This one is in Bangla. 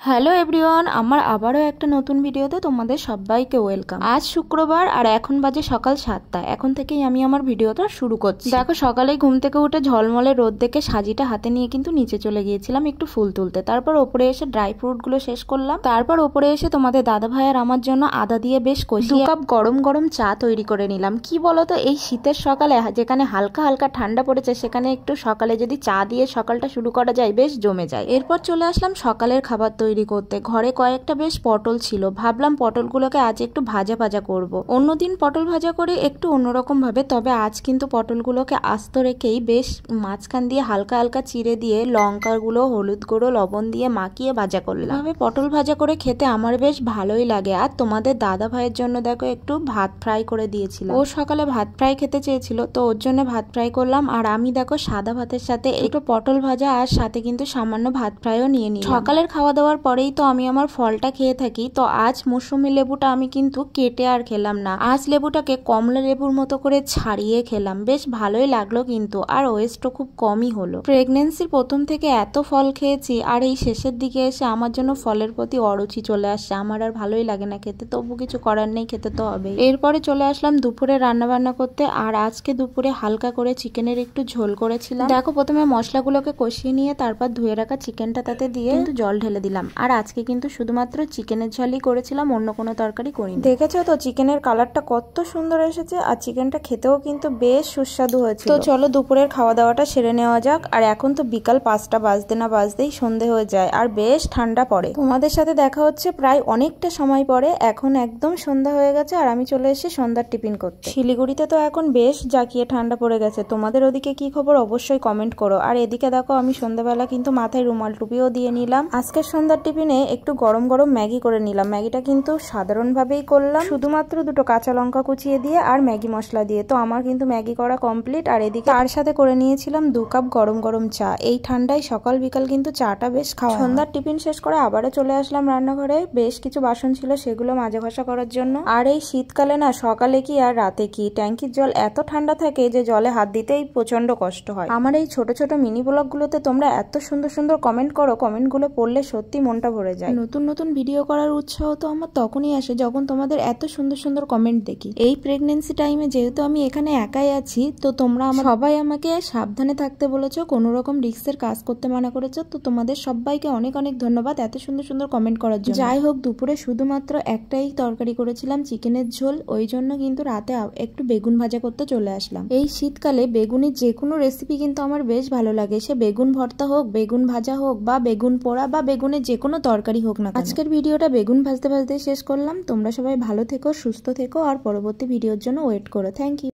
হ্যালো এভরিওয়ান, আমার আবারও একটা নতুন ভিডিওতে তোমাদের সবাইকে ওয়েলকাম। আজ শুক্রবার আর এখন বাজে সকাল 7টা। এখন থেকেই আমি আমার ভিডিওটা শুরু করছি। দেখো, সকালেই ঘুম থেকে উঠে ঝলমলে রোদ দেখে সাজিটা হাতে নিয়ে কিন্তু নিচে চলে গিয়েছিলাম একটু ফুল তুলতে। তারপর ওপরে এসে ড্রাই ফ্রুট গুলো শেষ করলাম। তারপর ওপরে এসে তোমাদের দাদা ভাই আর আমার জন্য আদা দিয়ে বেশ কষিয়ে 2 কাপ গরম গরম চা তৈরি করে নিলাম। কি বলতো, এই শীতের সকালে যেখানে হালকা হালকা ঠান্ডা পড়েছে সেখানে একটু সকালে যদি চা দিয়ে সকালটা শুরু করা যায় বেশ জমে যায়। এরপর চলে আসলাম সকালের খাবার তৈরি করতে। ঘরে কয়েকটা বেশ পটল ছিল, ভাবলাম পটলগুলোকে আজ একটু ভাজা ভাজা করব। অন্যদিন পটল ভাজা করে একটু অন্যরকম ভাবে, তবে আজ কিন্তু পটলগুলোকে আস্ত রেখেই বেশ মাঝখান দিয়ে হালকা হালকা চিড়ে দিয়ে লঙ্কা গুঁড়ো, হলুদ গুঁড়ো, লবণ দিয়ে মাখিয়ে ভাজা করলাম। এভাবে পটল ভাজা করে খেতে আমার বেশ ভালোই লাগে। আর তোমাদের দাদা ভাইয়ের জন্য দেখো একটু ভাত ফ্রাই করে দিয়েছিলাম। ও সকালে ভাত ফ্রাই খেতে চেয়েছিল, তো ওর জন্য ভাত ফ্রাই করলাম। আর আমি দেখো সাদা ভাতের সাথে একটু পটল ভাজা আর সাথে কিন্তু সামান্য ভাত ফ্রাইও নিয়ে নিই। সকালের খাওয়া দাওয়ার পরেই তো আমি আমার ফলটা খেয়ে থাকি। তো আজ মৌসুমী লেবুটা আমি কিন্তু কেটে আর খেলাম না, আজ লেবুটাকে কমলা লেবুর মতো করে ছাড়িয়ে খেলাম। বেশ ভালোই লাগলো কিন্তু, আর ওয়েস্টও খুব কমই হলো। প্রেগনেন্সির প্রথম থেকে এত ফল খেয়েছি, আর এই শেষের দিকে এসে আমার জন্য ফলের প্রতি অরুচি চলে আসছে। আমার আর ভালোই লাগে না খেতে, তবু কিছু করার নেই, খেতে তো হবে। এরপরে চলে আসলাম দুপুরে রান্না বান্না করতে। আর আজকে দুপুরে হালকা করে চিকেনের একটু ঝোল করেছিলাম। দেখো, প্রথমে মশলাগুলোকে কষিয়ে নিয়ে তারপর ধুয়ে রাখা চিকেনটা তাতে দিয়ে কিন্তু জল ঢেলে দিলাম। আর আজকে কিন্তু শুধুমাত্র চিকেনের ঝালই করেছিলাম, অন্য কোনো তরকারি করিনি। দেখেছো তো চিকেনের কালারটা কত সুন্দর এসেছে, আর চিকেনটা খেতেও কিন্তু বেশ সুস্বাদু হয়েছিল। তো চলো দুপুরের খাওয়া দাওয়াটা সেরে নেওয়া যাক। আর এখন তো বিকাল 5টা বাজতে না বাজতেই সন্ধে হয়ে যায়, আর বেশ ঠান্ডা পড়ে। তোমাদের সাথে দেখা হচ্ছে প্রায় অনেকটা সময় পরে। এখন একদম সন্ধ্যা হয়ে গেছে, আর আমি চলে এসেছি সন্ধ্যার টিফিন করতে। শিলিগুড়িতে তো এখন বেশ জাকিয়ে ঠান্ডা পড়ে গেছে। তোমাদের ওদিকে কি খবর অবশ্যই কমেন্ট করো। আর এদিকে দেখো, আমি সন্ধ্যাবেলা কিন্তু মাথায় রুমাল টুপিও দিয়ে নিলাম। আজকের সন্ধ্যার টিফিনে একটু গরম গরম ম্যাগি করে নিলাম। ম্যাগিটা কিন্তু সাধারণভাবেই করলাম, শুধুমাত্র 2টো কাঁচা লঙ্কা কুচিয়ে দিয়ে আর ম্যাগি মশলা দিয়ে। তো আমার কিন্তু ম্যাগি করা কমপ্লিট। আর এদিকে তার সাথে করে নিয়েছিলাম 2 কাপ গরম গরম চা। এই ঠান্ডায় সকাল বিকাল কিন্তু চাটা বেশ খাওয়া। সন্ধ্যার টিফিন শেষ করে আবারও চলে আসলাম রান্নাঘরে। বেশ কিছু বাসন ছিল, সেগুলো মাজা ঘষা করার জন্য। আর এই শীতকালে না সকালে কি আর রাতে কি, ট্যাঙ্কির জল এত ঠান্ডা থাকে যে জলে হাত দিতেই প্রচন্ড কষ্ট হয়। আমার এই ছোট ছোট মিনি ব্লগগুলোতে তোমরা এত সুন্দর সুন্দর কমেন্ট করো, কমেন্টগুলো পড়লে সত্যি মনটা ভরে যায়। নতুন নতুন ভিডিও করার উৎসাহ তো আমার তখনই আসে যখন তোমাদের এত সুন্দর সুন্দর কমেন্ট দেখি। এই প্রেগনেন্সি টাইমে যেহেতু আমি এখানে একাই আছি, তো তোমরা সবাই আমাকে সাবধানে থাকতে বলেছো, কোনো রকম রিস্কের কাজ করতে মানা করেছো। তো তোমাদের সবাইকে অনেক অনেক ধন্যবাদ এত সুন্দর সুন্দর কমেন্ট করার জন্য। যাই হোক, দুপুরে শুধুমাত্র একটাই তরকারি করেছিলাম, চিকেনের ঝোল। ওই জন্য কিন্তু রাতে একটু বেগুন ভাজা করতে চলে আসলাম। এই শীতকালে বেগুনের যে কোনো রেসিপি কিন্তু আমার বেশ ভালো লাগে, সে বেগুন ভর্তা হোক, বেগুন ভাজা হোক, বা বেগুন পোড়া, বা বেগুনের যে কোনো তরকারি হোক না। আজকের ভিডিওটা বেগুন ভাজতে ভাজতে শেষ করলাম। তোমরা সবাই ভালো থেকো, সুস্থ থেকো, আর পরবর্তী ভিডিওর জন্য ওয়েট করো। Thank you.